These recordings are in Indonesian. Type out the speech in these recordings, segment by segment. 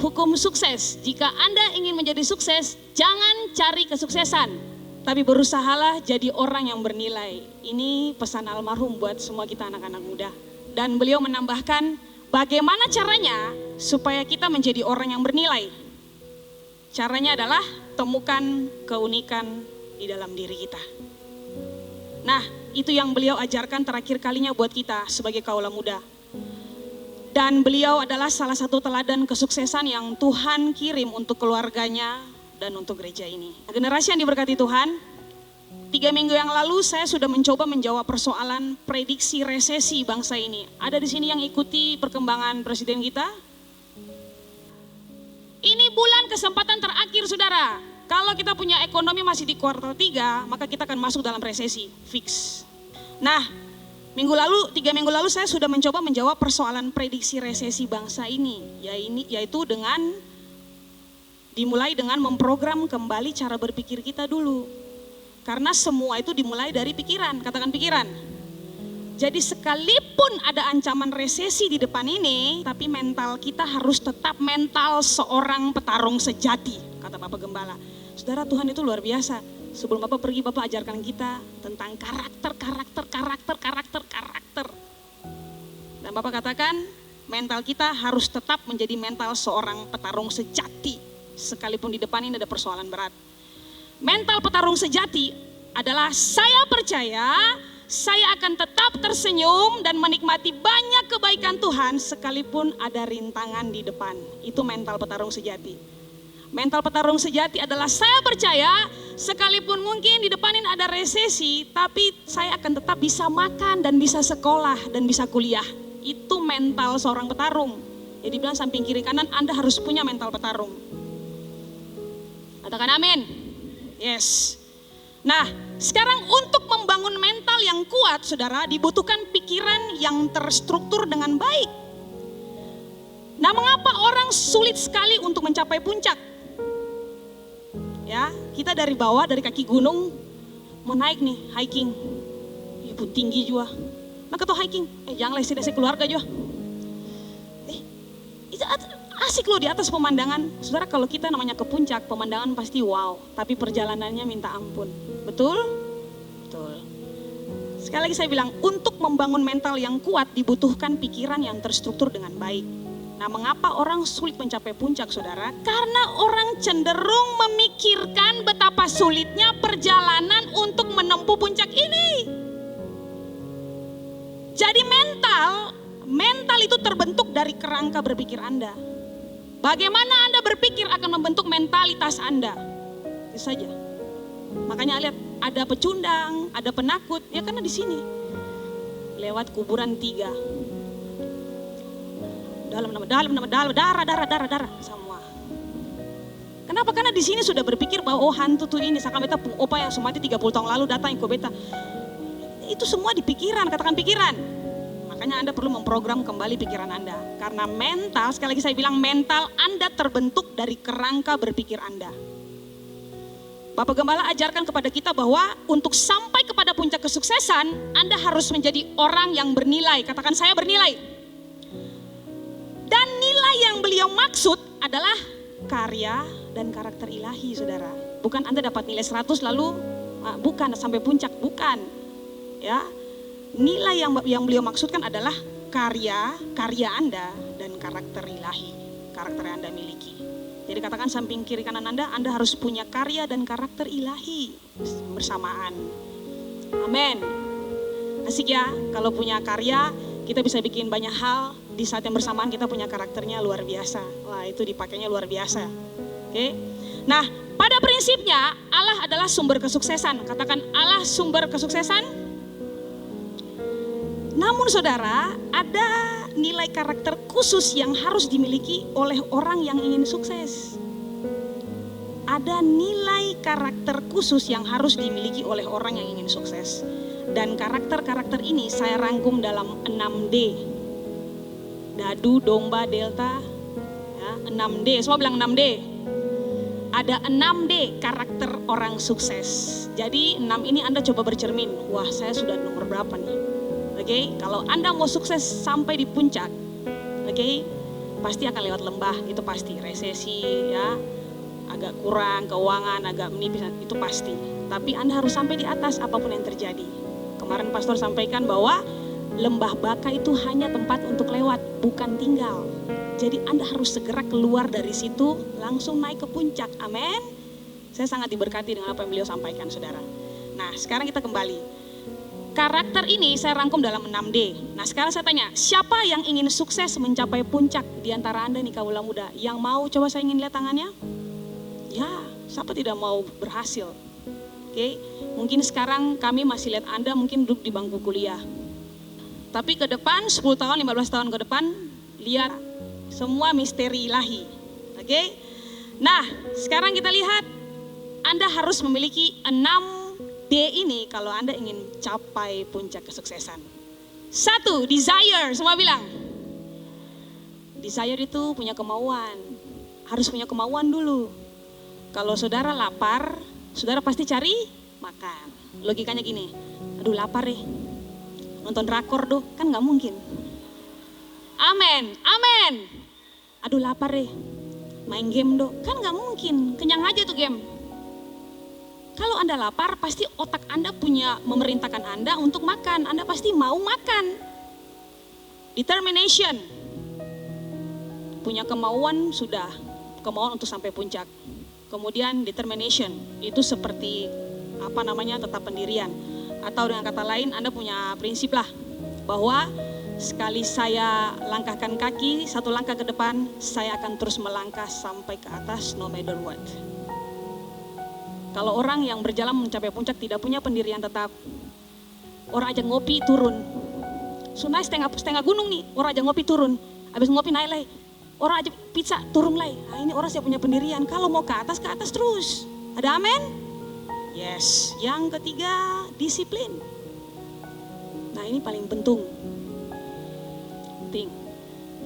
hukum sukses. Jika Anda ingin menjadi sukses, jangan cari kesuksesan, tapi berusahalah jadi orang yang bernilai. Ini pesan almarhum buat semua kita anak-anak muda. Dan beliau menambahkan, bagaimana caranya supaya kita menjadi orang yang bernilai? Caranya adalah temukan keunikan di dalam diri kita. Nah, itu yang beliau ajarkan terakhir kalinya buat kita sebagai kaula muda. Dan beliau adalah salah satu teladan kesuksesan yang Tuhan kirim untuk keluarganya dan untuk gereja ini. Generasi yang diberkati Tuhan, 3 minggu yang lalu saya sudah mencoba menjawab persoalan prediksi resesi bangsa ini. Ada di sini yang ikuti perkembangan presiden kita? Ini bulan kesempatan terakhir saudara. Kalau kita punya ekonomi masih di kuartal 3, maka kita akan masuk dalam resesi, fix. Nah, 3 minggu lalu saya sudah mencoba menjawab persoalan prediksi resesi bangsa ini, yaitu dimulai dengan memprogram kembali cara berpikir kita dulu. Karena semua itu dimulai dari pikiran, katakan pikiran. Jadi sekalipun ada ancaman resesi di depan ini, tapi mental kita harus tetap mental seorang petarung sejati, kata Bapak Gembala. Saudara, Tuhan itu luar biasa. Sebelum Bapak pergi, Bapak ajarkan kita tentang karakter. Dan Bapak katakan, mental kita harus tetap menjadi mental seorang petarung sejati. Sekalipun di depan ini ada persoalan berat. Mental petarung sejati adalah saya percaya saya akan tetap tersenyum dan menikmati banyak kebaikan Tuhan sekalipun ada rintangan di depan. Itu mental petarung sejati. Mental petarung sejati adalah saya percaya sekalipun mungkin di depan ini ada resesi, tapi saya akan tetap bisa makan dan bisa sekolah dan bisa kuliah. Itu mental seorang petarung. Jadi bilang samping kiri kanan, Anda harus punya mental petarung. Katakan amin. Yes. Nah, sekarang untuk membangun mental yang kuat, saudara, dibutuhkan pikiran yang terstruktur dengan baik. Nah, mengapa orang sulit sekali untuk mencapai puncak? Ya, kita dari bawah, dari kaki gunung mau naik nih, hiking. Ibu tinggi juga. Nah, ketua hiking, jangan lesih keluarga juga. Itu asik loh di atas pemandangan. Saudara, kalau kita namanya ke puncak, pemandangan pasti wow, tapi perjalanannya minta ampun. Betul? Betul. Sekali lagi saya bilang, untuk membangun mental yang kuat dibutuhkan pikiran yang terstruktur dengan baik. Nah, mengapa orang sulit mencapai puncak, saudara? Karena orang cenderung memikirkan betapa sulitnya perjalanan untuk menempuh puncak ini. Jadi mental itu terbentuk dari kerangka berpikir Anda. Bagaimana Anda berpikir akan membentuk mentalitas Anda. Itu saja. Makanya lihat, ada pecundang, ada penakut, ya karena di sini. Lewat kuburan 3. Dalam, darah semua. Kenapa? Karena di sini sudah berpikir bahwa hantu tuh ini, saka beta opa yang semati 30 tahun lalu datang ke beta. Itu semua di pikiran, katakan pikiran. Makanya Anda perlu memprogram kembali pikiran Anda. Karena mental, sekali lagi saya bilang, mental Anda terbentuk dari kerangka berpikir Anda. Bapak Gembala ajarkan kepada kita bahwa untuk sampai kepada puncak kesuksesan, Anda harus menjadi orang yang bernilai. Katakan, saya bernilai. Dan nilai yang beliau maksud adalah karya dan karakter ilahi, saudara. Bukan Anda dapat nilai 100 lalu, bukan sampai puncak, bukan. Ya, nilai yang beliau maksudkan adalah karya Anda dan karakter ilahi, karakter yang Anda miliki. Jadi katakan samping kiri kanan Anda harus punya karya dan karakter ilahi bersamaan. Amin. Asik ya, kalau punya karya kita bisa bikin banyak hal, di saat yang bersamaan kita punya karakternya luar biasa. Wah, itu dipakainya luar biasa. Oke. Nah, pada prinsipnya Allah adalah sumber kesuksesan. Katakan, Allah sumber kesuksesan. Namun saudara, ada nilai karakter khusus yang harus dimiliki oleh orang yang ingin sukses. Ada nilai karakter khusus yang harus dimiliki oleh orang yang ingin sukses. Dan karakter-karakter ini saya rangkum dalam 6D. Dadu, domba, delta, ya, 6D. Semua bilang 6D. Ada 6D karakter orang sukses. Jadi 6 ini Anda coba bercermin. Wah, saya sudah nomor berapa nih? Oke, kalau Anda mau sukses sampai di puncak, oke, pasti akan lewat lembah, itu pasti. Resesi ya, agak kurang, keuangan agak menipis, itu pasti. Tapi Anda harus sampai di atas apapun yang terjadi. Kemarin pastor sampaikan bahwa lembah baka itu hanya tempat untuk lewat, bukan tinggal. Jadi Anda harus segera keluar dari situ, langsung naik ke puncak. Amin. Saya sangat diberkati dengan apa yang beliau sampaikan, saudara. Nah, sekarang kita kembali. Karakter ini saya rangkum dalam 6D. Nah, sekarang saya tanya, siapa yang ingin sukses mencapai puncak di antara Anda nih kaula muda? Yang mau, coba saya ingin lihat tangannya. Ya, siapa tidak mau berhasil? Oke, mungkin sekarang kami masih lihat Anda mungkin duduk di bangku kuliah. Tapi ke depan, 10 tahun, 15 tahun ke depan, lihat semua misteri ilahi. Oke? Nah, sekarang kita lihat, Anda harus memiliki 6D ini kalau Anda ingin capai puncak kesuksesan. 1, desire, semua bilang. Desire itu punya kemauan, harus punya kemauan dulu. Kalau saudara lapar, saudara pasti cari makan. Logikanya gini, aduh lapar nonton drakor doh, kan gak mungkin. Amin, amin. Aduh lapar main game doh, kan gak mungkin, kenyang aja tuh game. Kalau Anda lapar, pasti otak Anda punya memerintahkan Anda untuk makan. Anda pasti mau makan. Determination. Punya kemauan sudah, kemauan untuk sampai puncak. Kemudian determination, itu seperti tetap pendirian. Atau dengan kata lain, Anda punya prinsip lah, bahwa sekali saya langkahkan kaki, 1 langkah ke depan, saya akan terus melangkah sampai ke atas no matter what. Kalau orang yang berjalan mencapai puncak tidak punya pendirian tetap, orang aja ngopi turun. Sunai setengah gunung nih, orang aja ngopi turun. Habis ngopi naik lagi, orang aja pizza turun lagi. Nah, ini orang saya punya pendirian, kalau mau ke atas terus. Ada amin? Yes. Yang ketiga, disiplin. Nah, ini paling penting.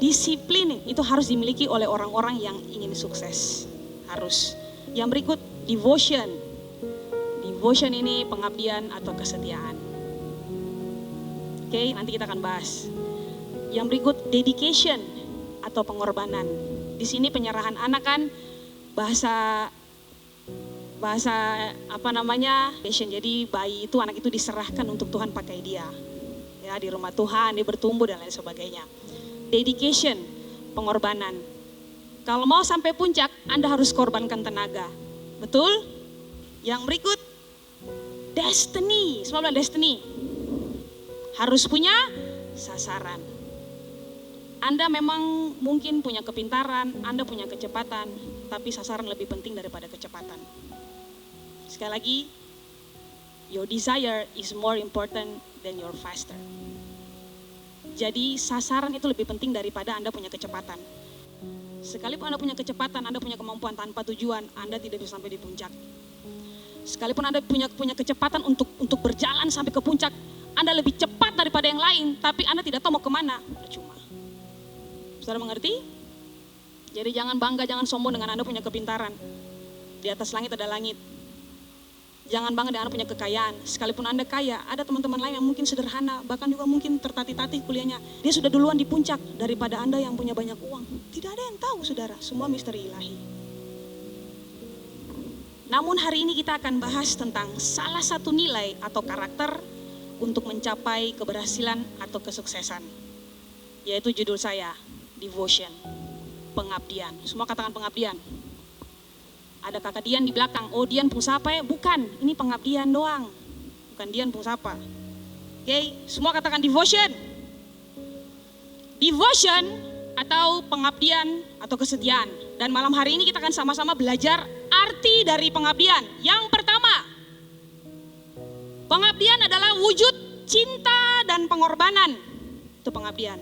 Disiplin itu harus dimiliki oleh orang-orang yang ingin sukses. Harus. Yang berikut, devotion. Devotion ini pengabdian atau kesetiaan. Oke, nanti kita akan bahas. Yang berikut, dedication atau pengorbanan. Di sini penyerahan anak kan bahasa passion. Jadi bayi itu, anak itu diserahkan untuk Tuhan pakai dia. Ya, di rumah Tuhan, dia bertumbuh dan lain sebagainya. Dedication, pengorbanan. Kalau mau sampai puncak, Anda harus korbankan tenaga. Betul? Yang berikut, destiny. Semua bilang destiny. Harus punya sasaran. Anda memang mungkin punya kepintaran, Anda punya kecepatan, tapi sasaran lebih penting daripada kecepatan. Sekali lagi, your desire is more important than your faster. Jadi sasaran itu lebih penting daripada Anda punya kecepatan. Sekalipun Anda punya kecepatan, Anda punya kemampuan tanpa tujuan, Anda tidak bisa sampai di puncak. Sekalipun Anda punya kecepatan untuk berjalan sampai ke puncak, Anda lebih cepat daripada yang lain, tapi Anda tidak tahu mau kemana, percuma. Saudara mengerti? Jadi jangan bangga, jangan sombong dengan Anda punya kepintaran. Di atas langit ada langit. Jangan bangga dengan Anda punya kekayaan. Sekalipun Anda kaya, ada teman-teman lain yang mungkin sederhana, bahkan juga mungkin tertatih-tatih kuliahnya. Dia sudah duluan di puncak daripada Anda yang punya banyak uang. Tidak ada yang tahu, saudara. Semua misteri ilahi. Namun hari ini kita akan bahas tentang salah satu nilai atau karakter untuk mencapai keberhasilan atau kesuksesan. Yaitu judul saya, devotion, pengabdian. Semua katakan pengabdian. Ada kakak Dian di belakang, oh Dian pengusaha apa ya? Bukan, ini pengabdian doang. Bukan Dian pengusaha apa. Oke, semua katakan devotion. Devotion atau pengabdian atau kesetiaan. Dan malam hari ini kita akan sama-sama belajar arti dari pengabdian. Yang pertama, pengabdian adalah wujud cinta dan pengorbanan. Itu pengabdian.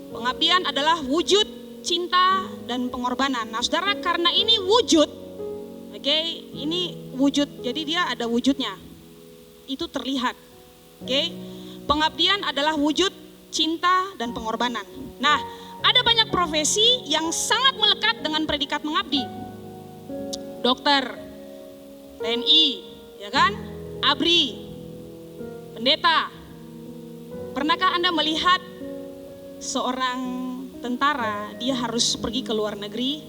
Pengabdian adalah wujud cinta dan pengorbanan. Nah, saudara, karena ini wujud, oke, ini wujud, jadi dia ada wujudnya. Itu terlihat, oke. Pengabdian adalah wujud cinta dan pengorbanan. Nah, ada banyak profesi yang sangat melekat dengan predikat mengabdi. Dokter, TNI, ya kan? ABRI, pendeta. Pernahkah Anda melihat seorang tentara, dia harus pergi ke luar negeri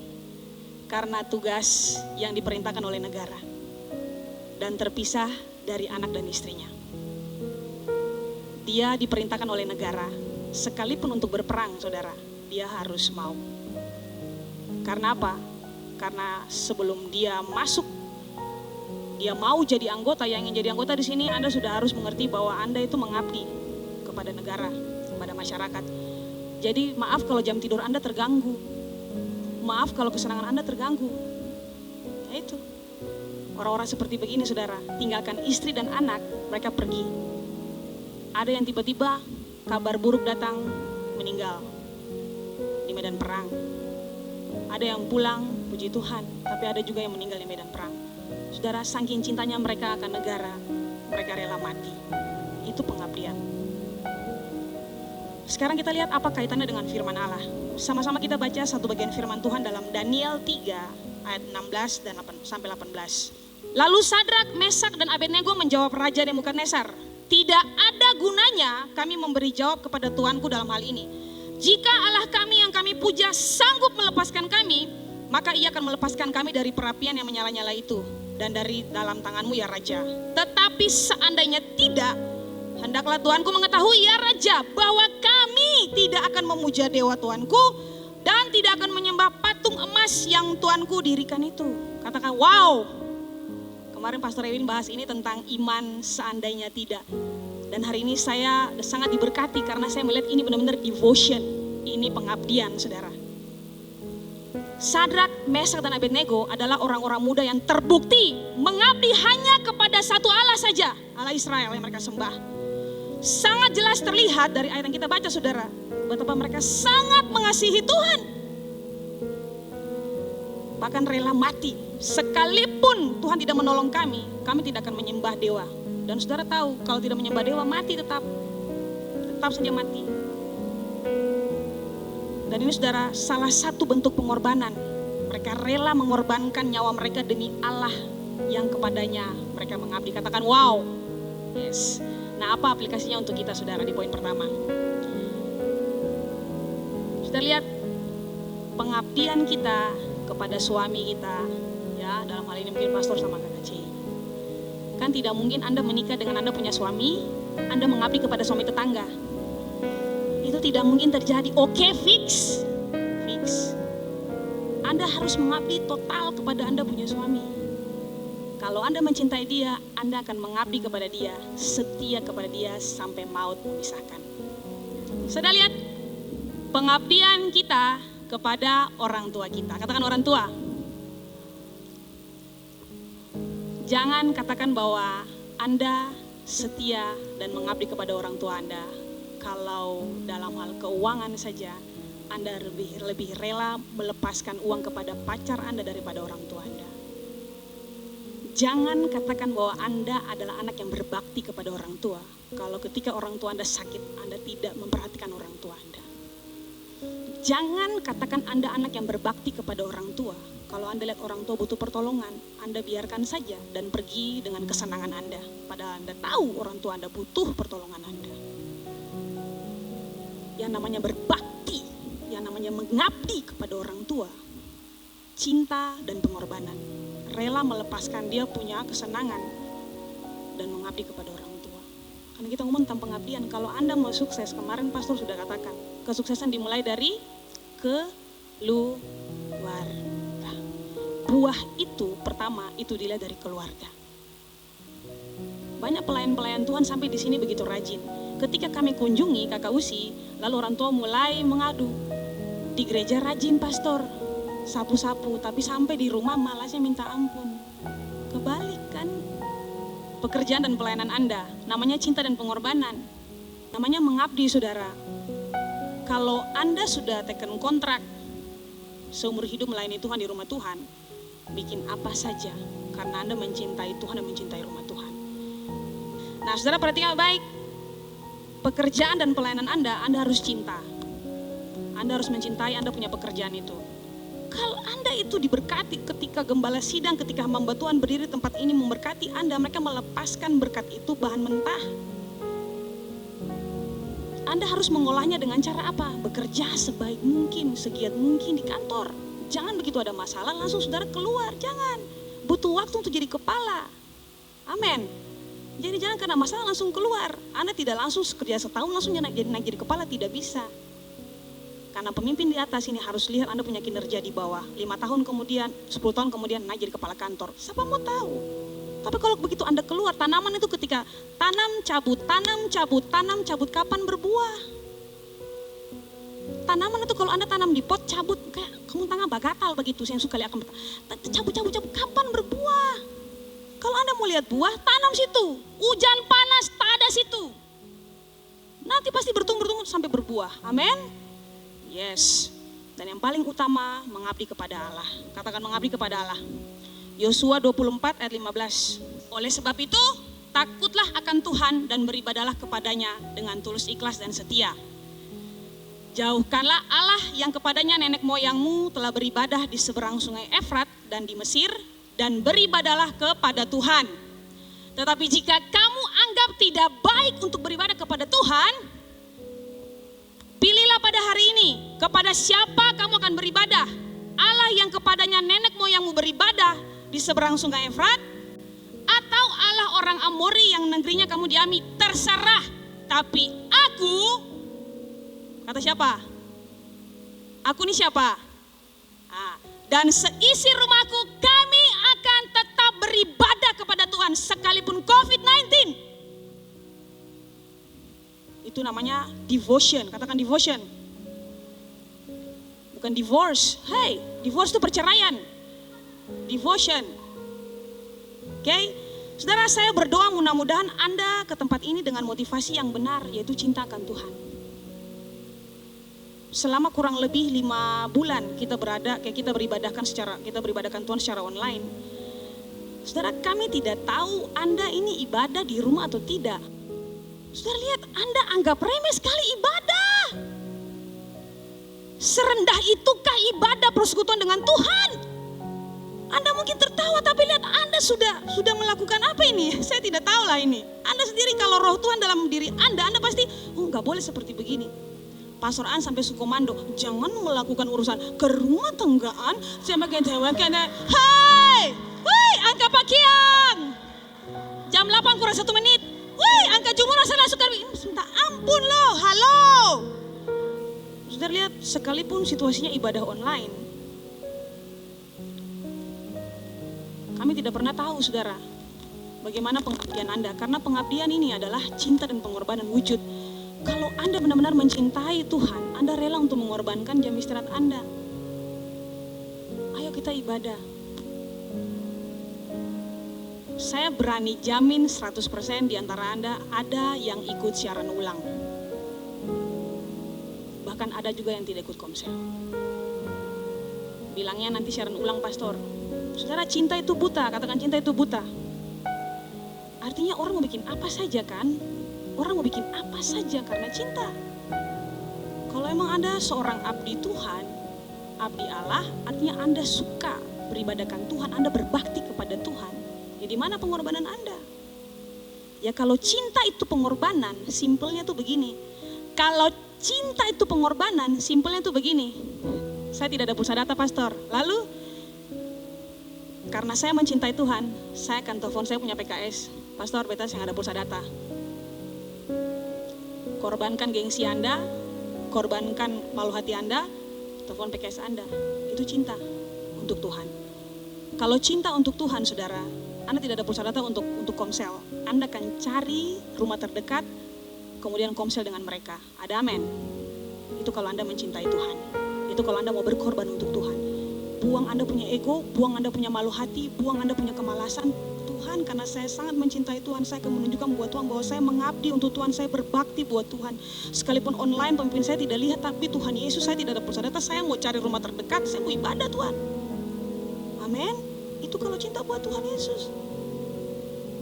karena tugas yang diperintahkan oleh negara. Dan terpisah dari anak dan istrinya. Dia diperintahkan oleh negara, sekalipun untuk berperang saudara, dia harus mau. Karena apa? Karena sebelum dia masuk, dia mau jadi anggota, yang ingin jadi anggota di sini, Anda sudah harus mengerti bahwa Anda itu mengabdi kepada negara, kepada masyarakat. Jadi maaf kalau jam tidur Anda terganggu, maaf kalau kesenangan Anda terganggu. Ya itu, orang-orang seperti begini saudara, tinggalkan istri dan anak, mereka pergi. Ada yang tiba-tiba kabar buruk datang, meninggal di medan perang. Ada yang pulang, puji Tuhan, tapi ada juga yang meninggal di medan perang. Saudara, saking cintanya mereka akan negara, mereka rela mati. Itu pengabdian. Sekarang kita lihat apa kaitannya dengan firman Allah. Sama-sama kita baca satu bagian firman Tuhan dalam Daniel 3 ayat 16 dan 8, sampai 18. Lalu Sadrak, Mesak dan Abednego menjawab Raja Nebukadnezar, tidak ada gunanya kami memberi jawab kepada Tuanku dalam hal ini. Jika Allah kami yang kami puja sanggup melepaskan kami, maka ia akan melepaskan kami dari perapian yang menyala-nyala itu dan dari dalam tanganmu ya Raja. Tetapi seandainya tidak, hendaklah Tuanku mengetahui ya Raja, bahwa kami tidak akan memuja dewa Tuanku dan tidak akan menyembah patung emas yang Tuanku dirikan itu. Katakan wow. Kemarin Pastor Ewin bahas ini tentang iman seandainya tidak. Dan hari ini saya sangat diberkati karena saya melihat ini benar-benar devotion. Ini pengabdian saudara. Sadrak, Mesak dan Abednego adalah orang-orang muda yang terbukti mengabdi hanya kepada satu Allah saja, Allah Israel yang mereka sembah. Sangat jelas terlihat dari ayat yang kita baca saudara, betapa mereka sangat mengasihi Tuhan. Bahkan rela mati, sekalipun Tuhan tidak menolong kami, kami tidak akan menyembah dewa. Dan saudara tahu kalau tidak menyembah dewa mati tetap saja mati. Dan ini saudara salah satu bentuk pengorbanan. Mereka rela mengorbankan nyawa mereka demi Allah yang kepadanya mereka mengabdi. Katakan wow. Yes. Nah apa aplikasinya untuk kita saudara di poin pertama? Sudah lihat pengabdian kita kepada suami kita, ya dalam hal ini mungkin pastor sama kakak C. Kan tidak mungkin Anda menikah dengan Anda punya suami, Anda mengabdi kepada suami tetangga. Itu tidak mungkin terjadi. Oke, fix. Anda harus mengabdi total kepada Anda punya suami. Kalau Anda mencintai dia, Anda akan mengabdi kepada dia, setia kepada dia sampai maut memisahkan. Sudah lihat pengabdian kita kepada orang tua kita. Katakan orang tua. Jangan katakan bahwa Anda setia dan mengabdi kepada orang tua Anda. Kalau dalam hal keuangan saja, Anda lebih rela melepaskan uang kepada pacar Anda daripada orang tua Anda. Jangan katakan bahwa Anda adalah anak yang berbakti kepada orang tua. Kalau ketika orang tua Anda sakit, Anda tidak memperhatikan orang tua Anda. Jangan katakan Anda anak yang berbakti kepada orang tua. Kalau Anda lihat orang tua butuh pertolongan, Anda biarkan saja dan pergi dengan kesenangan Anda. Padahal Anda tahu orang tua Anda butuh pertolongan Anda. Yang namanya berbakti, yang namanya mengabdi kepada orang tua, cinta dan pengorbanan. Rela melepaskan dia punya kesenangan dan mengabdi kepada orang tua. Karena kita ngomong tentang pengabdian, kalau Anda mau sukses, kemarin pastor sudah katakan, kesuksesan dimulai dari keluarga. Buah itu pertama itu dilihat dari keluarga. Banyak pelayan-pelayan Tuhan sampai di sini begitu rajin. Ketika kami kunjungi kakak Usi, lalu orang tua mulai mengadu. Di gereja rajin pastor, sapu-sapu, tapi sampai di rumah malasnya minta ampun. Kebalik kan? Pekerjaan dan pelayanan Anda, namanya cinta dan pengorbanan. Namanya mengabdi saudara. Kalau Anda sudah teken kontrak seumur hidup melayani Tuhan di rumah Tuhan, bikin apa saja karena Anda mencintai Tuhan dan mencintai rumah Tuhan. Nah saudara perhatikan baik, pekerjaan dan pelayanan Anda harus cinta. Anda harus mencintai, Anda punya pekerjaan itu. Kalau Anda itu diberkati ketika gembala sidang, ketika hamba Tuhan berdiri tempat ini memberkati Anda, mereka melepaskan berkat itu bahan mentah. Anda harus mengolahnya dengan cara apa? Bekerja sebaik mungkin, segiat mungkin di kantor. Jangan begitu ada masalah langsung saudara keluar, jangan. Butuh waktu untuk jadi kepala. Amin. Jadi jangan karena masalah langsung keluar. Anda tidak langsung kerja setahun langsung naik jadi kepala, tidak bisa. Karena pemimpin di atas ini harus lihat Anda punya kinerja di bawah. 5 tahun kemudian, 10 tahun kemudian naik jadi kepala kantor. Siapa mau tahu? Tapi kalau begitu Anda keluar, tanaman itu ketika tanam cabut, kapan berbuah? Tanaman itu kalau Anda tanam di pot, cabut, kayak kamu tangan bagatal begitu, saya suka lihat cabut, kapan berbuah? Kalau Anda mau lihat buah, tanam situ, hujan panas, tak ada situ. Nanti pasti bertumbuh sampai berbuah, amin? Yes, dan yang paling utama, mengabdi kepada Allah. Katakan mengabdi kepada Allah. Yosua 24 ayat 15. Oleh sebab itu, takutlah akan Tuhan dan beribadalah kepadanya dengan tulus ikhlas dan setia. Jauhkanlah Allah yang kepadanya nenek moyangmu telah beribadah di seberang sungai Efrat dan di Mesir, dan beribadalah kepada Tuhan. Tetapi jika kamu anggap tidak baik untuk beribadah kepada Tuhan, pilihlah pada hari ini kepada siapa kamu akan beribadah. Allah yang kepadanya nenek moyangmu beribadah di seberang sungai Efrat, atau Allah orang Amori yang negerinya kamu diami, terserah. Tapi aku, kata siapa? Aku ini siapa? Dan seisi rumahku kami akan tetap beribadah kepada Tuhan sekalipun COVID-19. Itu namanya devotion, katakan devotion. Bukan divorce. Hey, divorce itu perceraian. Devotion. Oke, saudara, saya berdoa mudah-mudahan Anda ke tempat ini dengan motivasi yang benar, yaitu cinta akan Tuhan. Selama kurang lebih 5 bulan kita beribadahkan Tuhan secara online. Saudara, kami tidak tahu Anda ini ibadah di rumah atau tidak. Saudara lihat, Anda anggap remeh sekali ibadah. Serendah itukah ibadah persekutuan dengan Tuhan? Anda mungkin tertawa, tapi lihat Anda sudah melakukan apa ini? Saya tidak tahu lah ini. Anda sendiri kalau roh Tuhan dalam diri Anda pasti, nggak boleh seperti begini. Pastor An sampai sukomando, jangan melakukan urusan ke rumah tanggaan. Saya bagian cewek kena, hai, angka pakaian. Jam 8 kurang 1 menit. Angka jumur saya suka. Minta ampun loh, halo. Saudara lihat, sekalipun situasinya ibadah online, kami tidak pernah tahu, saudara, bagaimana pengabdian Anda. Karena pengabdian ini adalah cinta dan pengorbanan wujud. Kalau Anda benar-benar mencintai Tuhan, Anda rela untuk mengorbankan jam istirahat Anda. Ayo kita ibadah. Saya berani jamin 100% di antara Anda ada yang ikut siaran ulang. Bahkan ada juga yang tidak ikut komsel. Bilangnya nanti siaran ulang, pastor. Saudara, cinta itu buta, katakan cinta itu buta. Artinya orang mau bikin apa saja kan? Orang mau bikin apa saja karena cinta. Kalau emang Anda seorang abdi Tuhan, abdi Allah, artinya Anda suka beribadahkan Tuhan, Anda berbakti kepada Tuhan. Ya di mana pengorbanan Anda? Ya kalau cinta itu pengorbanan, simpelnya tuh begini. Kalau cinta itu pengorbanan, simpelnya tuh begini. Saya tidak ada pulsa data, pastor. Lalu karena saya mencintai Tuhan, saya akan telepon saya punya PKS. Pastor, beta saya ada pulsa data. Korbankan gengsi Anda, korbankan malu hati Anda, telepon PKS Anda. Itu cinta untuk Tuhan. Kalau cinta untuk Tuhan, saudara, Anda tidak ada pulsa data untuk komsel. Anda akan cari rumah terdekat, kemudian komsel dengan mereka. Ada amin? Itu kalau Anda mencintai Tuhan. Itu kalau Anda mau berkorban untuk Tuhan. Buang Anda punya ego, buang Anda punya malu hati, buang Anda punya kemalasan. Tuhan, karena saya sangat mencintai Tuhan, saya akan menunjukkan buat Tuhan bahwa saya mengabdi untuk Tuhan, saya berbakti buat Tuhan. Sekalipun online pemimpin saya tidak lihat, tapi Tuhan Yesus, saya tidak ada pulsa data, saya mau cari rumah terdekat, saya mau ibadah Tuhan. Amin. Itu kalau cinta buat Tuhan Yesus.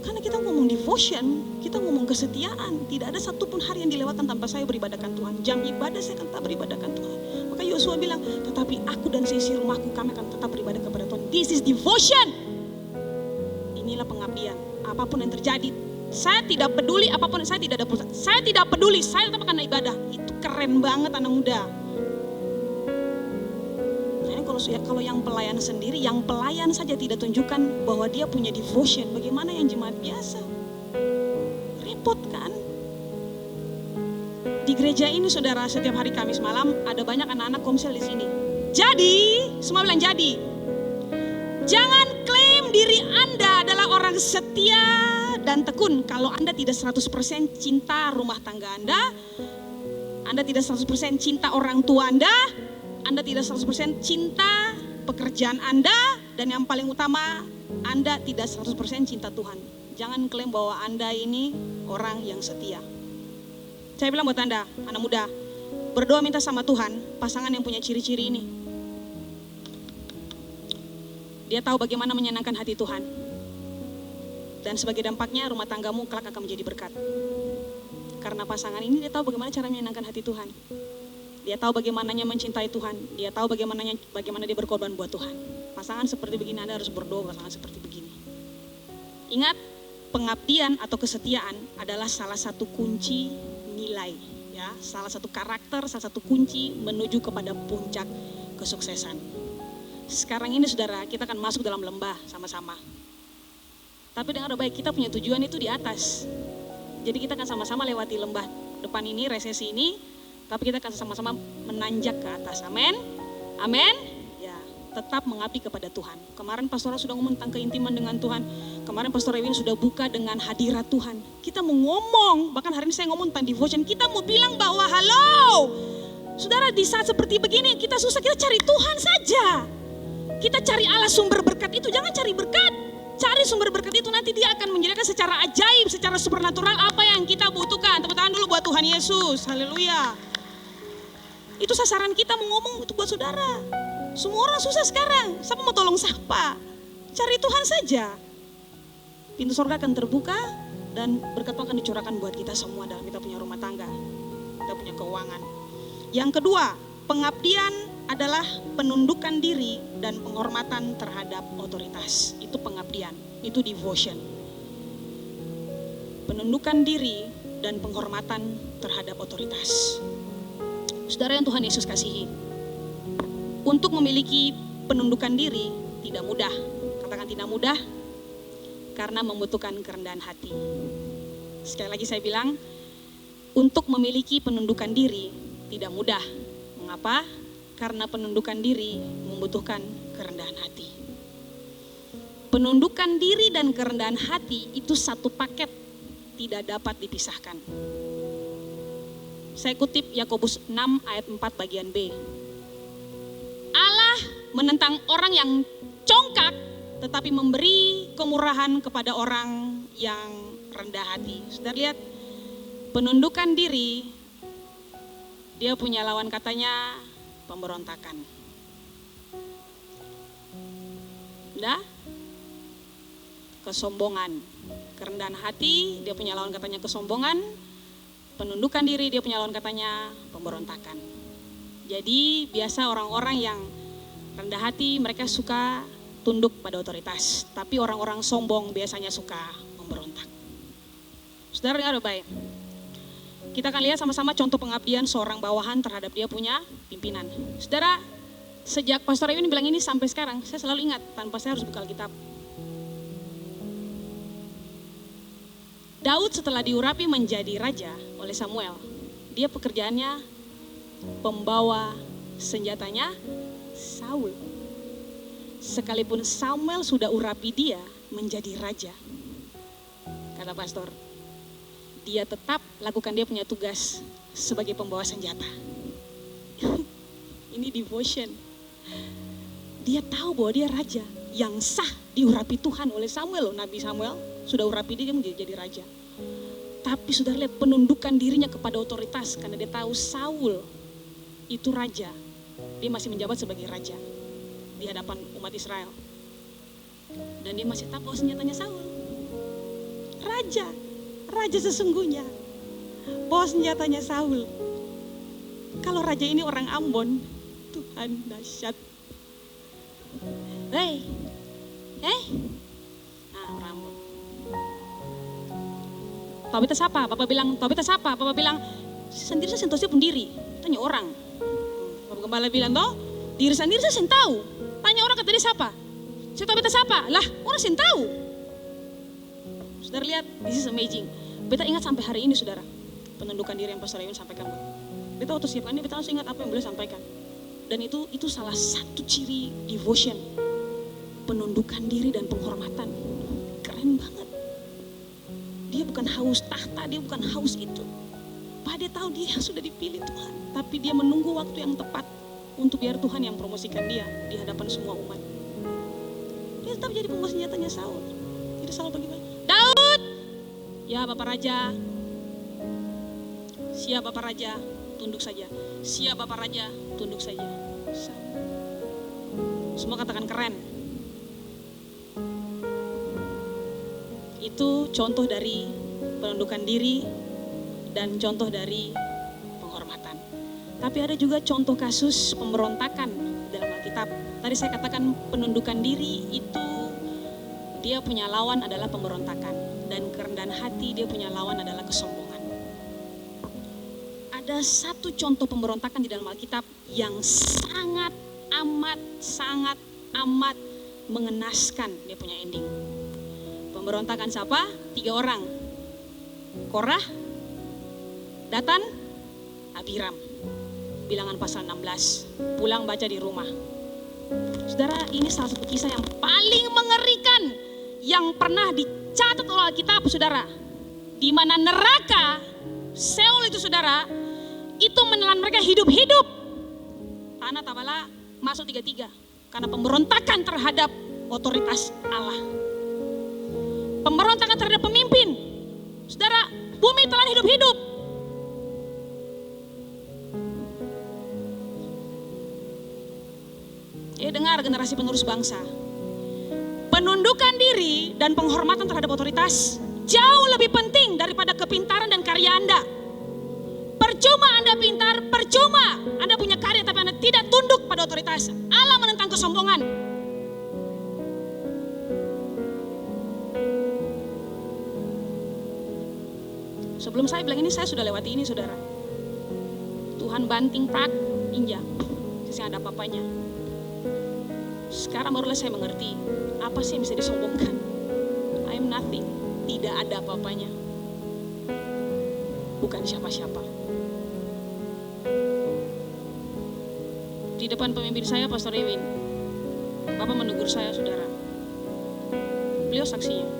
Karena kita ngomong devotion, kita ngomong kesetiaan. Tidak ada satupun hari yang dilewatkan tanpa saya beribadahkan Tuhan. Jam ibadah saya akan tetap beribadahkan Tuhan. Maka Yosua bilang, tetapi aku dan seisi rumahku kami akan tetap beribadah kepada Tuhan. This is devotion. Inilah pengabdian. Apapun yang terjadi, Saya tidak peduli apapun, saya tidak ada perusahaan. Saya tidak peduli, saya tetap akan ibadah. Itu keren banget anak muda. Jadi kalau yang pelayan sendiri, yang pelayan saja tidak tunjukkan bahwa dia punya devotion. Bagaimana yang jemaat biasa? Repot kan? Di gereja ini saudara, setiap hari Kamis malam ada banyak anak-anak komsel di sini. Jadi, semua bilang jadi. Jangan klaim diri Anda adalah orang setia dan tekun kalau Anda tidak 100% cinta rumah tangga Anda tidak 100% cinta orang tua Anda tidak 100% cinta pekerjaan Anda, dan yang paling utama, Anda tidak 100% cinta Tuhan. Jangan klaim bahwa Anda ini orang yang setia. Saya bilang buat Anda, anak muda, berdoa minta sama Tuhan, pasangan yang punya ciri-ciri ini. Dia tahu bagaimana menyenangkan hati Tuhan. Dan sebagai dampaknya rumah tanggamu kelak akan menjadi berkat. Karena pasangan ini dia tahu bagaimana cara menyenangkan hati Tuhan. Dia tahu bagaimananya mencintai Tuhan. Dia tahu bagaimana dia berkorban buat Tuhan. Pasangan seperti begini Anda harus berdoa pasangan seperti begini. Ingat, pengabdian atau kesetiaan adalah salah satu kunci nilai. Ya, salah satu karakter, salah satu kunci menuju kepada puncak kesuksesan. Sekarang ini saudara, kita akan masuk dalam lembah sama-sama. Tapi dengar baik, kita punya tujuan itu di atas. Jadi kita akan sama-sama lewati lembah depan ini, resesi ini. Tapi kita akan sama-sama menanjak ke atas. Amin. Amin. Ya, tetap mengabdi kepada Tuhan. Kemarin Pastor sudah ngomong tentang keintiman dengan Tuhan. Kemarin Pastor Ewin sudah buka dengan hadirat Tuhan. Kita mau ngomong, bahkan hari ini saya ngomong tentang devotion. Kita mau bilang bahwa halo, saudara, di saat seperti begini kita susah, kita cari Tuhan saja. Kita cari Allah sumber berkat itu, jangan cari berkat. Cari sumber berkat itu, nanti dia akan menyediakan secara ajaib, secara supernatural apa yang kita butuhkan. Tepuk tangan dulu buat Tuhan Yesus, haleluya. Itu sasaran kita mau ngomong itu buat saudara. Semua orang susah sekarang, siapa mau tolong siapa? Cari Tuhan saja. Pintu surga akan terbuka dan berkat Tuhan akan dicurahkan buat kita semua dalam kita punya rumah tangga. Kita punya keuangan. Yang kedua, pengabdian adalah penundukan diri dan penghormatan terhadap otoritas. Itu pengabdian, itu devotion. Penundukan diri dan penghormatan terhadap otoritas. Saudara yang Tuhan Yesus kasihi, untuk memiliki penundukan diri tidak mudah. Katakan tidak mudah, karena membutuhkan kerendahan hati. Sekali lagi saya bilang, untuk memiliki penundukan diri tidak mudah. Mengapa? Karena penundukan diri membutuhkan kerendahan hati. Penundukan diri dan kerendahan hati itu satu paket, tidak dapat dipisahkan. Saya kutip Yakobus 6 ayat 4 bagian B. Allah menentang orang yang congkak tetapi memberi kemurahan kepada orang yang rendah hati. Sudah lihat, penundukan diri, dia punya lawan katanya pemberontakan. Udah? Kesombongan. Kerendahan hati, dia punya lawan katanya kesombongan. Penundukan diri, dia punya lawan katanya pemberontakan. Jadi biasa orang-orang yang rendah hati mereka suka tunduk pada otoritas. Tapi orang-orang sombong biasanya suka memberontak. Saudara dengar baik. Kita akan lihat sama-sama contoh pengabdian seorang bawahan terhadap dia punya pimpinan. Saudara, sejak Pastor Ewin bilang ini sampai sekarang, saya selalu ingat tanpa saya harus buka Alkitab. Daud setelah diurapi menjadi raja oleh Samuel, dia pekerjaannya pembawa senjatanya Saul. Sekalipun Samuel sudah urapi dia menjadi raja, kata pastor, dia tetap lakukan dia punya tugas sebagai pembawa senjata. Ini devotion. Dia tahu bahwa dia raja yang sah diurapi Tuhan oleh Samuel loh. Nabi Samuel sudah urapi dia menjadi raja. Tapi sudah lihat penundukan dirinya kepada otoritas karena dia tahu Saul itu raja. Dia masih menjabat sebagai raja di hadapan umat Israel. Dan dia masih tahu bahwa senjatanya Saul. Raja sesungguhnya. Bawa senjatanya Saul. Kalau raja ini orang Ambon, Tuhan dahsyat. Nah, orang Ambon. Tabita siapa? Bapak bilang, Tabita siapa? Bapak bilang, sendiri saya sentuh pendiri. Tanya orang. Bapak Gembala bilang, toh, diri sendiri saya tahu. Tanya orang kata dia siapa? Saya Tabita siapa? Lah, orang saya tahu. Saudara lihat, this is amazing. Beta ingat sampai hari ini saudara, penundukan diri yang Pastor Ewin sampaikan. Beta waktu siapkan ini, beta langsung ingat apa yang beliau sampaikan. Dan itu salah satu ciri devotion. Penundukan diri dan penghormatan. Keren banget. Dia bukan haus tahta, dia bukan haus itu. Padahal dia tahu dia sudah dipilih Tuhan. Tapi dia menunggu waktu yang tepat untuk biar Tuhan yang promosikan dia di hadapan semua umat. Dia tetap jadi pembawa senjatanya Saul. Jadi Saul bagaimana? Daud! Ya Bapak Raja. Siap Bapak Raja, tunduk saja. Siap Bapak Raja, tunduk saja. Semua katakan keren. Itu contoh dari penundukan diri dan contoh dari penghormatan. Tapi ada juga contoh kasus pemberontakan dalam Alkitab. Tadi saya katakan penundukan diri itu dia punya lawan adalah pemberontakan. Dan kerendahan hati dia punya lawan adalah kesombongan. Ada satu contoh pemberontakan di dalam Alkitab yang sangat amat mengenaskan dia punya ending. Pemberontakan siapa? 3 orang. Korah, Datan, Abiram. Bilangan pasal 16. Pulang baca di rumah. Saudara, ini salah satu kisah yang paling mengerikan yang pernah dicatat oleh Alkitab, saudara. Di mana neraka, Seol itu saudara, itu menelan mereka hidup-hidup. Tanah Tabala masuk 3-3 karena pemberontakan terhadap otoritas Allah. Pemberontakan terhadap pemimpin. Saudara, bumi telan hidup-hidup. Dengar generasi penerus bangsa. Penundukan diri dan penghormatan terhadap otoritas jauh lebih penting daripada kepintaran dan karya Anda. Percuma Anda pintar, percuma Anda punya karya tapi Anda tidak tunduk pada otoritas. Allah menentang kesombongan. Sebelum saya bilang ini, saya sudah lewati ini saudara. Tuhan banting prak, injak. Saya ada apa-apanya. Sekarang barulah saya mengerti apa sih yang bisa disombongkan. I am nothing. Tidak ada apa-apanya. Bukan siapa-siapa. Di depan pemimpin saya, Pastor Ewin, Bapak menegur saya saudara. Beliau saksinya.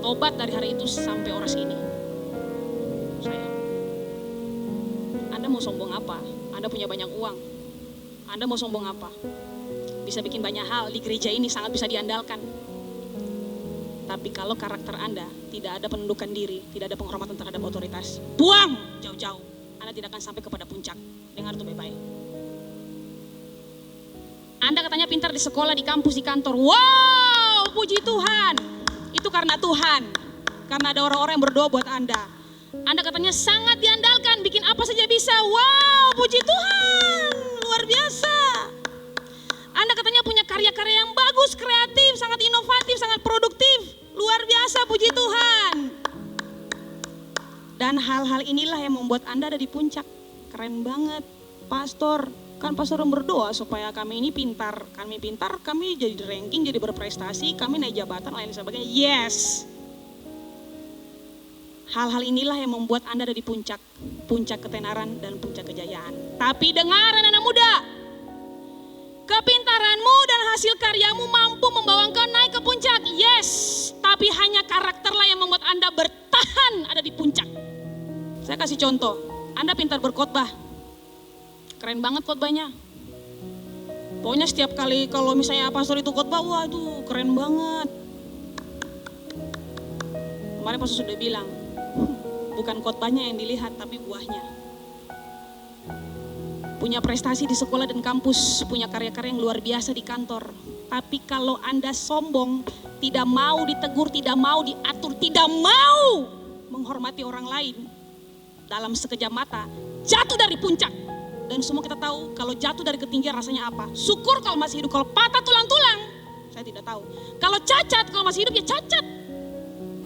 Tobat dari hari itu sampai oras ini. Anda mau sombong apa? Anda punya banyak uang. Anda mau sombong apa? Bisa bikin banyak hal di gereja ini sangat bisa diandalkan. Tapi kalau karakter Anda tidak ada penundukan diri, tidak ada penghormatan terhadap otoritas, buang jauh-jauh. Anda tidak akan sampai kepada puncak. Dengar itu baik-baik. Anda katanya pintar di sekolah, di kampus, di kantor. Wow, puji Tuhan. Itu karena Tuhan. Karena ada orang-orang yang berdoa buat Anda. Anda katanya sangat diandalkan, bikin apa saja bisa. Wow, puji Tuhan, luar biasa. Anda katanya punya karya-karya yang bagus, kreatif, sangat inovatif, sangat produktif. Luar biasa, puji Tuhan. Dan hal-hal inilah yang membuat Anda ada di puncak. Keren banget, Pastor. Kan Pastor berdoa supaya kami ini pintar. Kami pintar, kami jadi ranking, jadi berprestasi, kami naik jabatan, lain sebagainya. Yes. Hal-hal inilah yang membuat Anda ada di puncak. Puncak ketenaran dan puncak kejayaan. Tapi dengar anak-anak muda. Kepintaranmu dan hasil karyamu mampu membawa engkau naik ke puncak. Yes. Tapi hanya karakterlah yang membuat Anda bertahan ada di puncak. Saya kasih contoh. Anda pintar berkhotbah. Keren banget khotbahnya. Pokoknya setiap kali kalau misalnya pastor itu khotbah, wah itu keren banget. Kemarin pastor sudah bilang, bukan khotbahnya yang dilihat, tapi buahnya. Punya prestasi di sekolah dan kampus, punya karya-karya yang luar biasa di kantor. Tapi kalau Anda sombong, tidak mau ditegur, tidak mau diatur, tidak mau menghormati orang lain, dalam sekejap mata, jatuh dari puncak. Dan semua kita tahu kalau jatuh dari ketinggian rasanya apa. Syukur kalau masih hidup, kalau patah tulang-tulang, saya tidak tahu. Kalau cacat, kalau masih hidup ya cacat.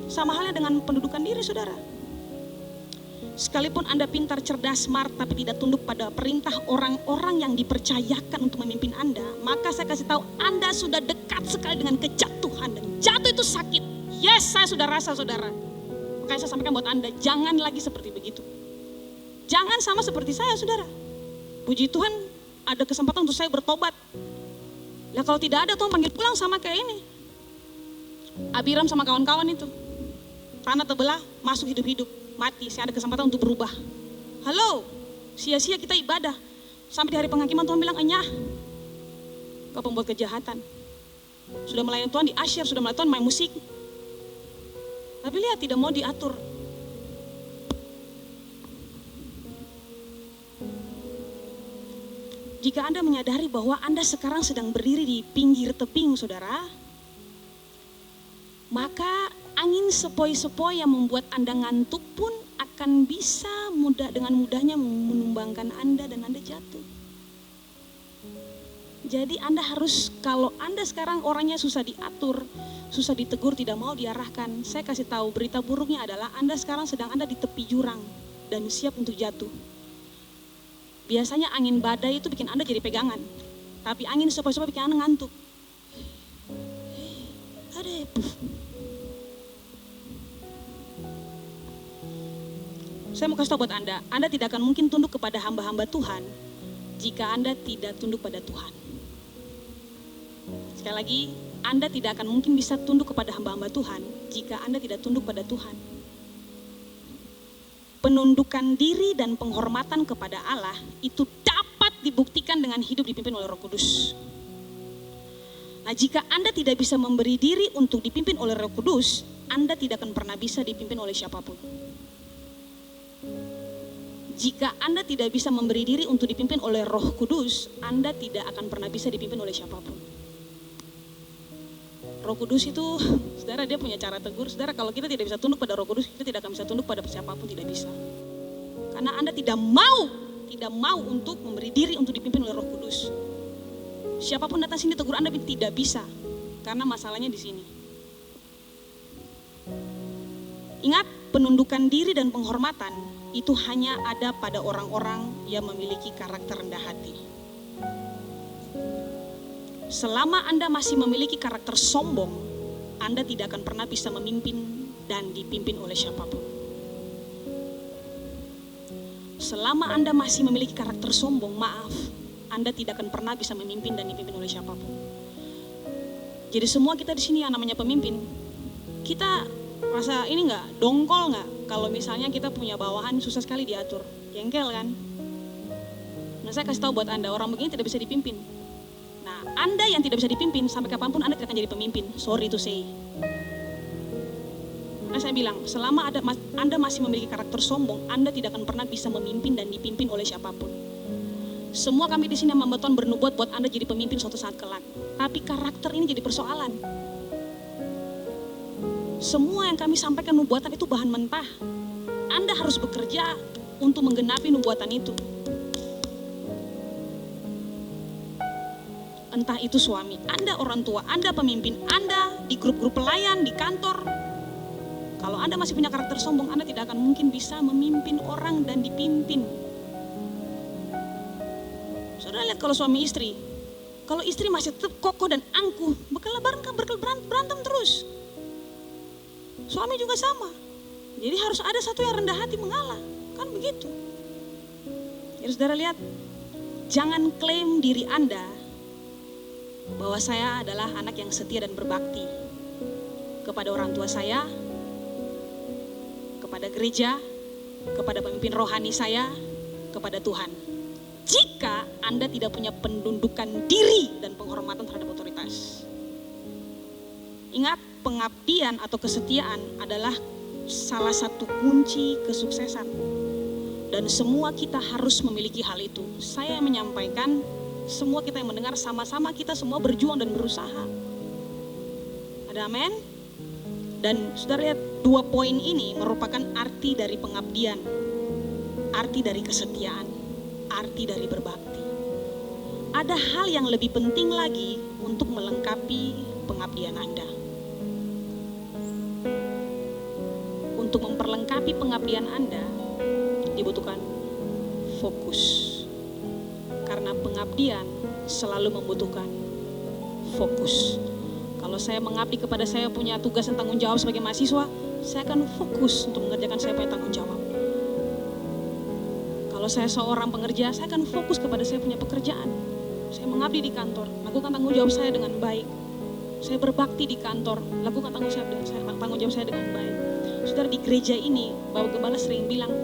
Sama halnya dengan pendudukan diri saudara. Sekalipun Anda pintar, cerdas, smart, tapi tidak tunduk pada perintah orang-orang yang dipercayakan untuk memimpin Anda, maka saya kasih tahu Anda sudah dekat sekali dengan kejatuhan. Dan jatuh itu sakit. Yes, saya sudah rasa saudara. Makanya saya sampaikan buat Anda, jangan lagi seperti begitu. Jangan sama seperti saya saudara. Puji Tuhan ada kesempatan untuk saya bertobat. Lah kalau tidak ada Tuhan panggil pulang sama kayak ini. Abiram sama kawan-kawan itu. Tanah terbelah, masuk hidup-hidup, mati. Saya ada kesempatan untuk berubah. Halo, sia-sia kita ibadah. Sampai di hari penghakiman Tuhan bilang, "Enyah, kau pembuat kejahatan. Sudah melayani Tuhan di asyir, sudah melayani Tuhan main musik. Tapi lihat tidak mau diatur." Jika Anda menyadari bahwa Anda sekarang sedang berdiri di pinggir tebing saudara, maka angin sepoi-sepoi yang membuat Anda ngantuk pun akan bisa dengan mudahnya menumbangkan Anda dan Anda jatuh. Jadi Anda harus, kalau Anda sekarang orangnya susah diatur, susah ditegur, tidak mau diarahkan, saya kasih tahu berita buruknya adalah Anda sekarang sedang ada di tepi jurang dan siap untuk jatuh. Biasanya angin badai itu bikin Anda jadi pegangan, tapi angin sepoi-sepoi bikin Anda ngantuk. Saya mau kasih tahu buat Anda tidak akan mungkin tunduk kepada hamba-hamba Tuhan jika Anda tidak tunduk pada Tuhan. Sekali lagi, Anda tidak akan mungkin bisa tunduk kepada hamba-hamba Tuhan jika Anda tidak tunduk pada Tuhan. Penundukan diri dan penghormatan kepada Allah itu dapat dibuktikan dengan hidup dipimpin oleh Roh Kudus. Nah, jika Anda tidak bisa memberi diri untuk dipimpin oleh Roh Kudus, Anda tidak akan pernah bisa dipimpin oleh siapapun. Jika Anda tidak bisa memberi diri untuk dipimpin oleh Roh Kudus, Anda tidak akan pernah bisa dipimpin oleh siapapun. Roh Kudus itu, saudara, dia punya cara tegur. Saudara, kalau kita tidak bisa tunduk pada Roh Kudus, kita tidak akan bisa tunduk pada siapapun, tidak bisa. Karena Anda tidak mau untuk memberi diri untuk dipimpin oleh Roh Kudus. Siapapun datang sini tegur Anda, tidak bisa. Karena masalahnya di sini. Ingat, penundukan diri dan penghormatan itu hanya ada pada orang-orang yang memiliki karakter rendah hati. Selama Anda masih memiliki karakter sombong, Anda tidak akan pernah bisa memimpin dan dipimpin oleh siapapun. Selama Anda masih memiliki karakter sombong, Anda tidak akan pernah bisa memimpin dan dipimpin oleh siapapun. Jadi semua kita di sini yang namanya pemimpin, kita rasa ini enggak, dongkol enggak? Kalau misalnya kita punya bawahan susah sekali diatur, jengkel kan? Nah, saya kasih tahu buat Anda, orang begini tidak bisa dipimpin. Nah, Anda yang tidak bisa dipimpin, sampai kapanpun Anda tidak akan jadi pemimpin. Sorry to say. Nah, saya bilang, selama Anda masih memiliki karakter sombong, Anda tidak akan pernah bisa memimpin dan dipimpin oleh siapapun. Semua kami di sini yang membuat bernubuat buat Anda jadi pemimpin suatu saat kelak. Tapi karakter ini jadi persoalan. Semua yang kami sampaikan nubuatan itu bahan mentah. Anda harus bekerja untuk menggenapi nubuatan itu. Entah itu suami, Anda orang tua, Anda pemimpin, Anda di grup-grup pelayan, di kantor. Kalau Anda masih punya karakter sombong, Anda tidak akan mungkin bisa memimpin orang dan dipimpin. Saudara lihat kalau suami istri, kalau istri masih tetap kokoh dan angkuh, berantem terus. Suami juga sama. Jadi harus ada satu yang rendah hati mengalah, kan begitu. Jadi saudara lihat, jangan klaim diri Anda bahwa saya adalah anak yang setia dan berbakti kepada orang tua saya, kepada gereja, kepada pemimpin rohani saya, kepada Tuhan. Jika Anda tidak punya penundukan diri dan penghormatan terhadap otoritas. Ingat, pengabdian atau kesetiaan adalah salah satu kunci kesuksesan. Dan semua kita harus memiliki hal itu. Saya menyampaikan, semua kita yang mendengar, sama-sama kita semua berjuang dan berusaha. Ada amin? Dan saudara lihat, 2 poin ini merupakan arti dari pengabdian, arti dari kesetiaan, arti dari berbakti. Ada hal yang lebih penting lagi untuk melengkapi pengabdian Anda. Untuk memperlengkapi pengabdian Anda, dibutuhkan? Fokus. Karena pengabdian selalu membutuhkan fokus. Kalau saya mengabdi kepada saya punya tugas dan tanggung jawab sebagai mahasiswa, saya akan fokus untuk mengerjakan saya punya tanggung jawab. Kalau saya seorang pengerja, saya akan fokus kepada saya punya pekerjaan. Saya mengabdi di kantor, lakukan tanggung jawab saya dengan baik. Saya berbakti di kantor, lakukan tanggung jawab saya dengan baik. Saudara, di gereja ini, Bapak Gembala sering bilang,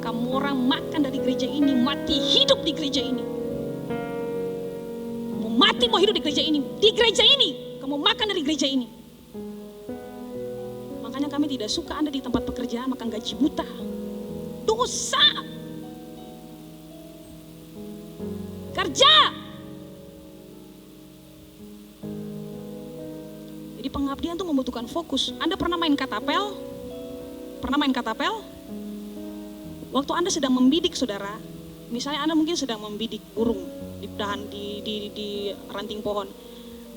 kamu orang makan dari gereja ini, mati hidup di gereja ini. Mau mati mau hidup di gereja ini, kamu makan dari gereja ini. Makanya kami tidak suka Anda di tempat pekerjaan makan gaji buta. Dosa. Kerja. Jadi pengabdian itu membutuhkan fokus. Anda pernah main katapel? Waktu Anda sedang membidik, saudara, misalnya Anda mungkin sedang membidik burung di ranting pohon.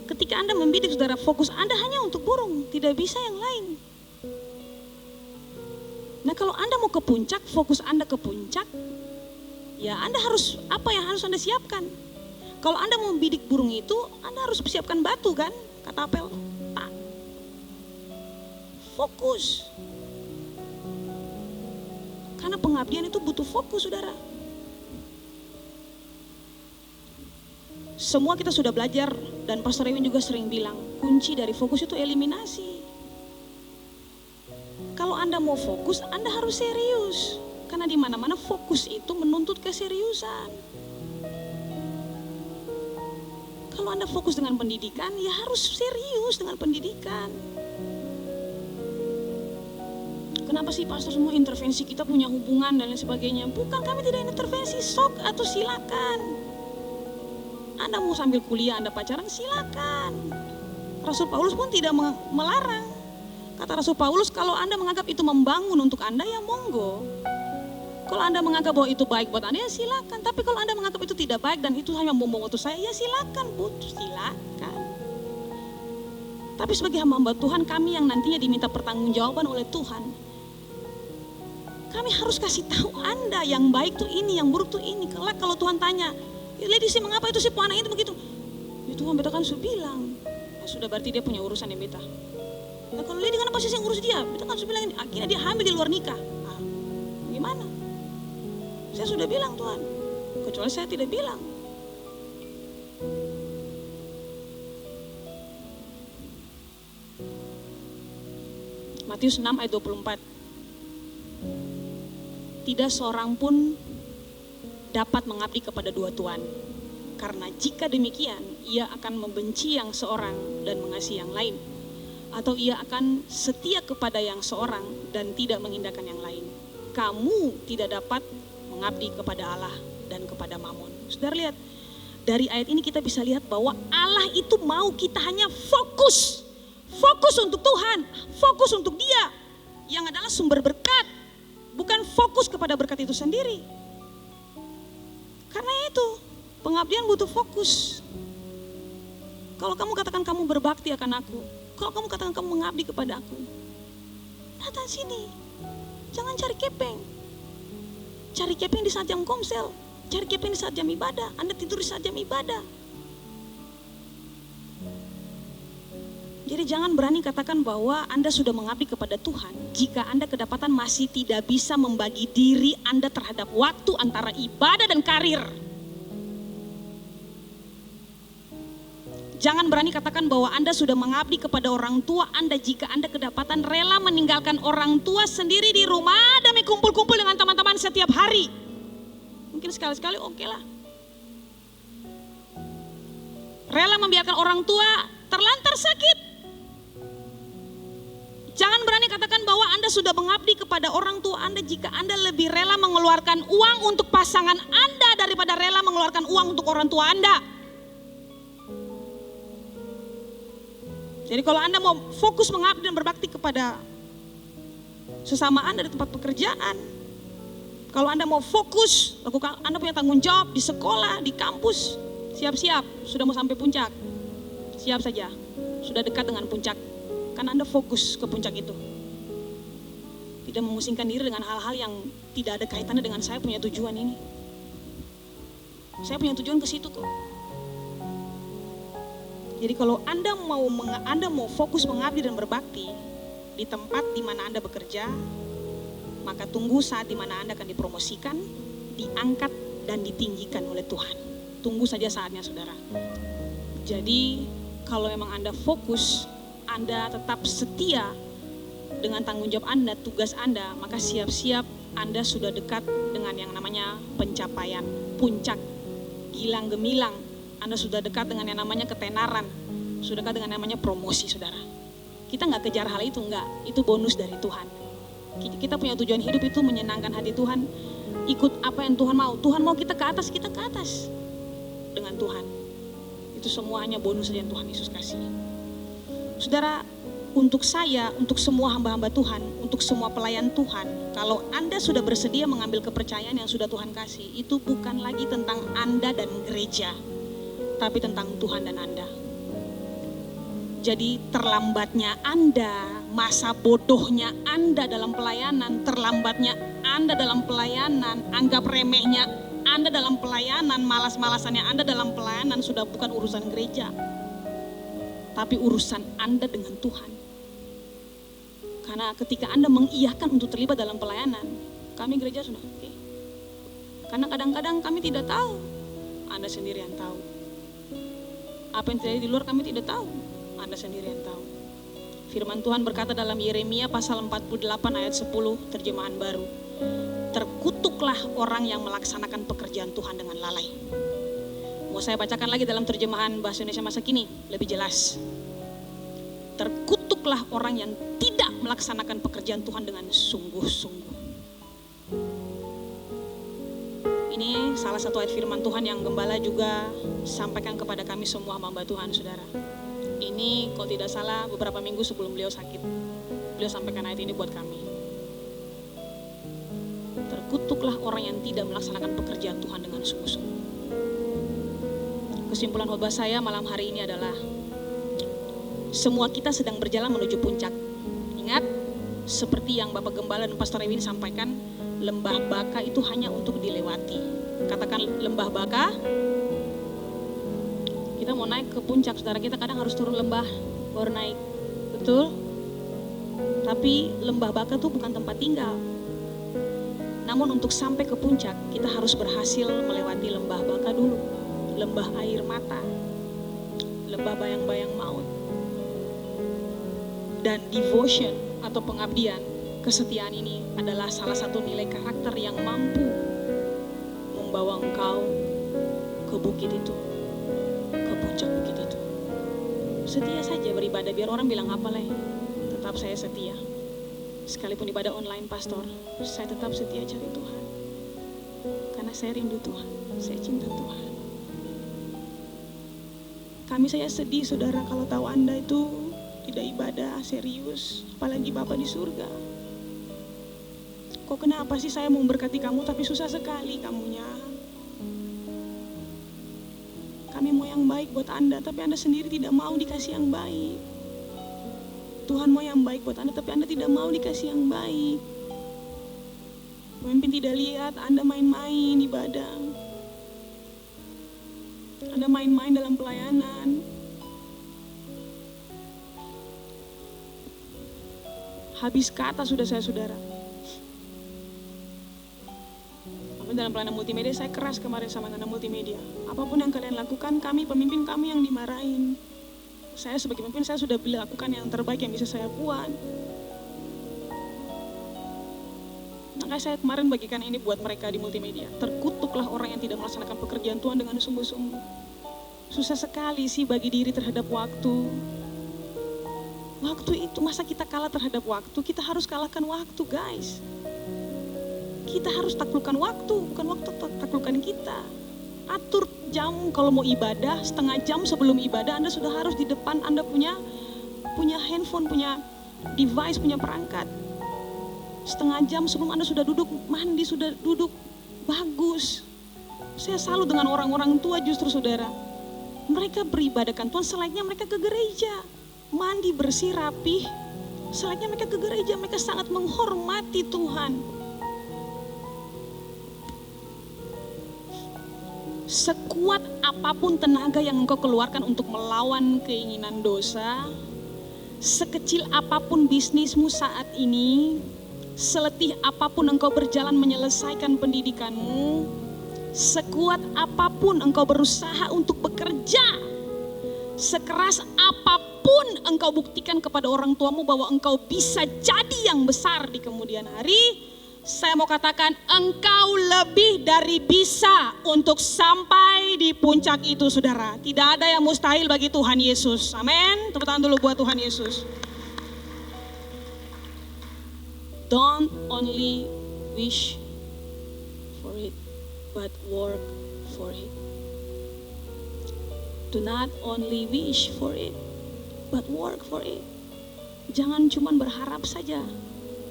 Ketika Anda membidik, saudara, fokus Anda hanya untuk burung, tidak bisa yang lain. Nah, kalau Anda mau ke puncak, fokus Anda ke puncak, ya Anda harus, apa yang harus Anda siapkan? Kalau Anda mau membidik burung itu, Anda harus siapkan batu kan, katapel. Fokus. Karena pengabdian itu butuh fokus, saudara. Semua kita sudah belajar, dan Pastor Ewin juga sering bilang, kunci dari fokus itu eliminasi. Kalau Anda mau fokus, Anda harus serius. Karena di mana-mana fokus itu menuntut keseriusan. Kalau Anda fokus dengan pendidikan, ya harus serius dengan pendidikan. Kenapa sih pastor semua intervensi kita punya hubungan dan lain sebagainya? Bukan, kami tidak intervensi, sok atau silakan. Anda mau sambil kuliah Anda pacaran, silakan. Rasul Paulus pun tidak melarang. Kata Rasul Paulus, kalau Anda menganggap itu membangun untuk Anda, ya monggo. Kalau Anda menganggap bahwa itu baik buat Anda, ya silakan. Tapi kalau Anda menganggap itu tidak baik dan itu hanya membuang waktu saya, ya silakan, silakan. Tapi sebagai hamba Tuhan, kami yang nantinya diminta pertanggungjawaban oleh Tuhan, kami harus kasih tahu Anda yang baik tuh ini, yang buruk tuh ini. Kalau Tuhan tanya, Lady sih mengapa itu si anak itu begitu? Ya Tuhan, beta kan sudah bilang. Ya sudah, berarti dia punya urusan yang beta. Nah kalau Lady kenapa sih yang urus dia? Beta kan sudah bilang, akhirnya dia hamil di luar nikah. Nah, gimana? Saya sudah bilang Tuhan, kecuali saya tidak bilang. Matius 6 ayat 24. Tidak seorang pun dapat mengabdi kepada dua tuan. Karena jika demikian, ia akan membenci yang seorang dan mengasihi yang lain. Atau ia akan setia kepada yang seorang dan tidak mengindahkan yang lain. Kamu tidak dapat mengabdi kepada Allah dan kepada Mamon. Saudara lihat, dari ayat ini kita bisa lihat bahwa Allah itu mau kita hanya fokus. Fokus untuk Tuhan, fokus untuk Dia yang adalah sumber berkat. Bukan fokus kepada berkat itu sendiri. Karena itu, pengabdian butuh fokus. Kalau kamu katakan kamu berbakti akan aku, kalau kamu katakan kamu mengabdi kepada aku, datang sini. Jangan cari kepeng. Cari kepeng di saat jam komsel, cari kepeng di saat jam ibadah. Anda tidur di saat jam ibadah. Jadi jangan berani katakan bahwa Anda sudah mengabdi kepada Tuhan jika Anda kedapatan masih tidak bisa membagi diri Anda terhadap waktu antara ibadah dan karir. Jangan berani katakan bahwa Anda sudah mengabdi kepada orang tua Anda jika Anda kedapatan rela meninggalkan orang tua sendiri di rumah demi kumpul-kumpul dengan teman-teman setiap hari. Mungkin sekali-sekali oke lah. Rela membiarkan orang tua terlantar sakit. Jangan berani katakan bahwa Anda sudah mengabdi kepada orang tua Anda jika Anda lebih rela mengeluarkan uang untuk pasangan Anda daripada rela mengeluarkan uang untuk orang tua Anda. Jadi kalau Anda mau fokus mengabdi dan berbakti kepada sesama Anda di tempat pekerjaan, kalau Anda mau fokus, lakukan Anda punya tanggung jawab di sekolah, di kampus, siap-siap, sudah mau sampai puncak, siap saja, sudah dekat dengan puncak. Karena Anda fokus ke puncak itu. Tidak memusingkan diri dengan hal-hal yang tidak ada kaitannya dengan saya punya tujuan ini. Saya punya tujuan ke situ kok. Jadi kalau Anda mau fokus mengabdi dan berbakti di tempat di mana Anda bekerja, maka tunggu saat di mana Anda akan dipromosikan, diangkat dan ditinggikan oleh Tuhan. Tunggu saja saatnya, saudara. Jadi kalau memang Anda fokus, Anda tetap setia dengan tanggung jawab Anda, tugas Anda, maka siap-siap Anda sudah dekat dengan yang namanya pencapaian, puncak, gilang gemilang. Anda sudah dekat dengan yang namanya ketenaran, sudah dekat dengan yang namanya promosi, saudara. Kita nggak kejar hal itu, enggak. Itu bonus dari Tuhan. Kita punya tujuan hidup itu menyenangkan hati Tuhan, ikut apa yang Tuhan mau. Tuhan mau kita ke atas dengan Tuhan. Itu semuanya bonus yang Tuhan Yesus kasih. Saudara, untuk saya, untuk semua hamba-hamba Tuhan, untuk semua pelayan Tuhan, kalau Anda sudah bersedia mengambil kepercayaan yang sudah Tuhan kasih, itu bukan lagi tentang Anda dan gereja, tapi tentang Tuhan dan Anda. Jadi terlambatnya Anda, masa bodohnya Anda dalam pelayanan, terlambatnya Anda dalam pelayanan, anggap remehnya Anda dalam pelayanan, malas-malasannya Anda dalam pelayanan sudah bukan urusan gereja, tapi urusan Anda dengan Tuhan. Karena ketika Anda mengiyakan untuk terlibat dalam pelayanan, kami gereja sudah oke. Karena kadang-kadang kami tidak tahu, Anda sendiri yang tahu. Apa yang terjadi di luar kami tidak tahu, Anda sendiri yang tahu. Firman Tuhan berkata dalam Yeremia pasal 48 ayat 10 terjemahan baru, terkutuklah orang yang melaksanakan pekerjaan Tuhan dengan lalai. Mau saya bacakan lagi dalam terjemahan bahasa Indonesia masa kini, lebih jelas. Terkutuklah orang yang tidak melaksanakan pekerjaan Tuhan dengan sungguh-sungguh. Ini salah satu ayat firman Tuhan yang gembala juga sampaikan kepada kami semua hamba Tuhan, saudara. Ini kalau tidak salah beberapa minggu sebelum beliau sakit, beliau sampaikan ayat ini buat kami. Terkutuklah orang yang tidak melaksanakan pekerjaan Tuhan dengan sungguh-sungguh. Kesimpulan khotbah saya malam hari ini adalah semua kita sedang berjalan menuju puncak. Ingat, seperti yang Bapak Gembala dan Pastor Ewin sampaikan, lembah baka itu hanya untuk dilewati. Katakan lembah baka. Kita mau naik ke puncak, saudara, kita kadang harus turun lembah baru naik. Betul? Tapi lembah baka itu bukan tempat tinggal. Namun untuk sampai ke puncak, kita harus berhasil melewati lembah baka dulu. Lembah air mata, lembah bayang-bayang maut. Dan devotion atau pengabdian, kesetiaan ini adalah salah satu nilai karakter yang mampu membawa engkau ke bukit itu, ke puncak bukit itu. Setia saja beribadah, biar orang bilang apa lah, tetap saya setia. Sekalipun ibadah online, pastor, saya tetap setia cari Tuhan. Karena saya rindu Tuhan, saya cinta Tuhan. Kami saya sedih, saudara, kalau tahu Anda itu tidak ibadah serius, apalagi Bapak di surga. Kok kenapa sih saya mau memberkati kamu tapi susah sekali kamunya? Kami mau yang baik buat Anda, tapi Anda sendiri tidak mau dikasih yang baik. Tuhan mau yang baik buat Anda, tapi Anda tidak mau dikasih yang baik. Pemimpin tidak lihat Anda main-main ibadah. Anda main-main dalam pelayanan. Habis kata sudah saya, saudara. Dalam pelayanan multimedia saya keras kemarin sama anak multimedia. Apapun yang kalian lakukan, kami pemimpin kami yang dimarahin. Saya sebagai pemimpin saya sudah lakukan yang terbaik yang bisa saya buat. Makanya saya kemarin bagikan ini buat mereka di multimedia. Terkutuklah orang yang tidak melaksanakan pekerjaan Tuhan dengan sungguh-sungguh. Susah sekali sih bagi diri terhadap waktu. Waktu itu masa kita kalah terhadap waktu? Kita harus kalahkan waktu, guys. Kita harus taklukkan waktu, bukan waktu taklukkan kita. Atur jam kalau mau ibadah, setengah jam sebelum ibadah Anda sudah harus di depan, Anda punya handphone, punya device, punya perangkat. Setengah jam sebelum Anda sudah duduk mandi, sudah duduk bagus. Saya salut dengan orang-orang tua justru, saudara. Mereka beribadahkan Tuhan, selayaknya mereka ke gereja. Mandi bersih, rapih, Selayaknya mereka ke gereja, mereka sangat menghormati Tuhan. Sekuat apapun tenaga yang engkau keluarkan untuk melawan keinginan dosa, sekecil apapun bisnismu saat ini, seletih apapun engkau berjalan menyelesaikan pendidikanmu, sekuat apapun engkau berusaha untuk bekerja, sekeras apapun engkau buktikan kepada orang tuamu bahwa engkau bisa jadi yang besar di kemudian hari, saya mau katakan engkau lebih dari bisa untuk sampai di puncak itu, saudara. Tidak ada yang mustahil bagi Tuhan Yesus. Amin. Tepuk tangan dulu buat Tuhan Yesus. Don't only wish for it, but work for it. Do not only wish for it, but work for it. Jangan cuma berharap saja,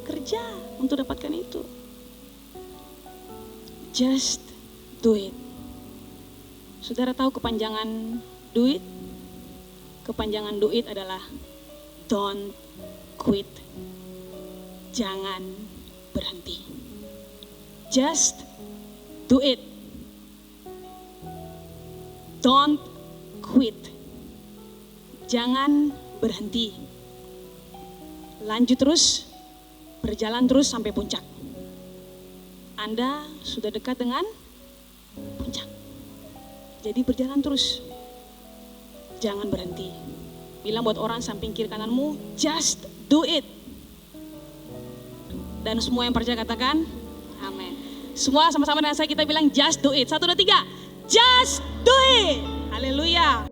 kerja untuk dapatkan itu. Just do it. Saudara tahu kepanjangan do it? Kepanjangan do it adalah don't quit. Jangan berhenti. Just do it. Don't quit. Jangan berhenti. Lanjut terus, berjalan terus sampai puncak. Anda sudah dekat dengan puncak. Jadi berjalan terus. Jangan berhenti. Bilang buat orang samping kiri kananmu, just do it. Dan semua yang percaya katakan, amin. Semua sama-sama dengan saya kita bilang just do it. 1, 2, 3, just do it. Haleluya.